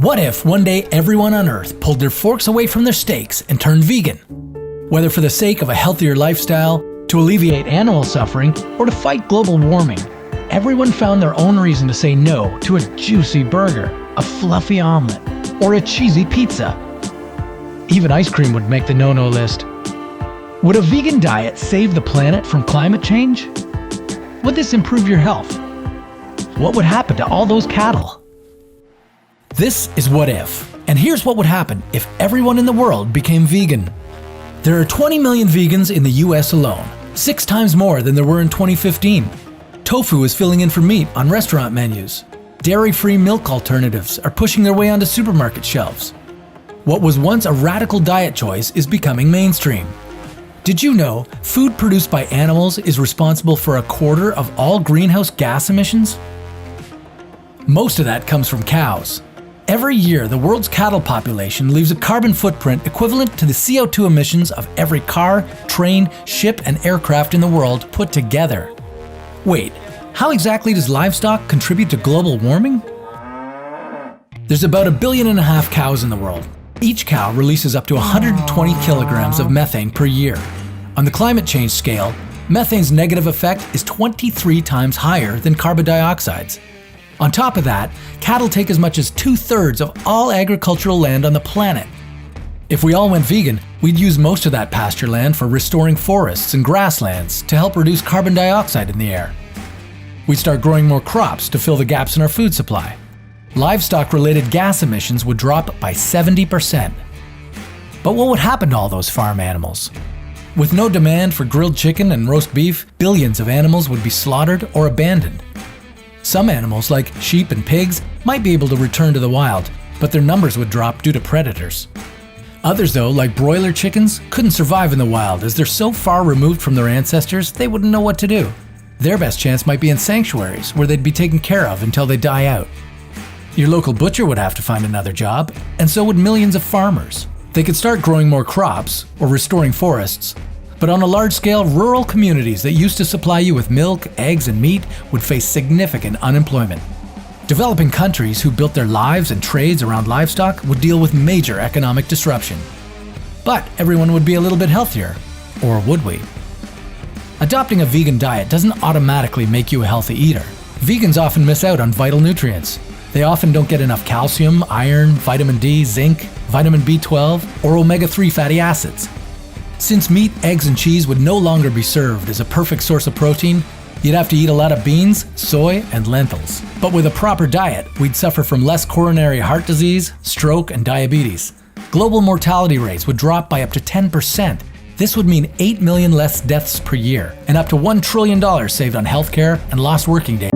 What if one day everyone on Earth pulled their forks away from their steaks and turned vegan? Whether for the sake of a healthier lifestyle, to alleviate animal suffering, or to fight global warming, everyone found their own reason to say no to a juicy burger, a fluffy omelet, or a cheesy pizza. Even ice cream would make the no-no list. Would a vegan diet save the planet from climate change? Would this improve your health? What would happen to all those cattle? This is What If, and here's what would happen if everyone in the world became vegan. There are 20 million vegans in the US alone, 6 times more than there were in 2015. Tofu is filling in for meat on restaurant menus. Dairy-free milk alternatives are pushing their way onto supermarket shelves. What was once a radical diet choice is becoming mainstream. Did you know food produced by animals is responsible for a quarter of all greenhouse gas emissions? Most of that comes from cows. Every year, the world's cattle population leaves a carbon footprint equivalent to the CO2 emissions of every car, train, ship, and aircraft in the world put together. Wait, how exactly does livestock contribute to global warming? There's about 1.5 billion cows in the world. Each cow releases up to 120 kilograms of methane per year. On the climate change scale, methane's negative effect is 23 times higher than carbon dioxide's. On top of that, cattle take as much as 2/3 of all agricultural land on the planet. If we all went vegan, we'd use most of that pasture land for restoring forests and grasslands to help reduce carbon dioxide in the air. We'd start growing more crops to fill the gaps in our food supply. Livestock-related gas emissions would drop by 70%. But what would happen to all those farm animals? With no demand for grilled chicken and roast beef, billions of animals would be slaughtered or abandoned. Some animals, like sheep and pigs, might be able to return to the wild, but their numbers would drop due to predators. Others, though, like broiler chickens, couldn't survive in the wild as they're so far removed from their ancestors they wouldn't know what to do. Their best chance might be in sanctuaries where they'd be taken care of until they die out. Your local butcher would have to find another job, and so would millions of farmers. They could start growing more crops or restoring forests. But on a large scale, rural communities that used to supply you with milk, eggs, and meat would face significant unemployment. Developing countries who built their lives and trades around livestock would deal with major economic disruption. But everyone would be a little bit healthier. Or would we? Adopting a vegan diet doesn't automatically make you a healthy eater. Vegans often miss out on vital nutrients. They often don't get enough calcium, iron, vitamin D, zinc, vitamin B12, or omega-3 fatty acids. Since meat, eggs, and cheese would no longer be served as a perfect source of protein, you'd have to eat a lot of beans, soy, and lentils. But with a proper diet, we'd suffer from less coronary heart disease, stroke, and diabetes. Global mortality rates would drop by up to 10%. This would mean 8 million less deaths per year, and up to $1 trillion saved on healthcare and lost working days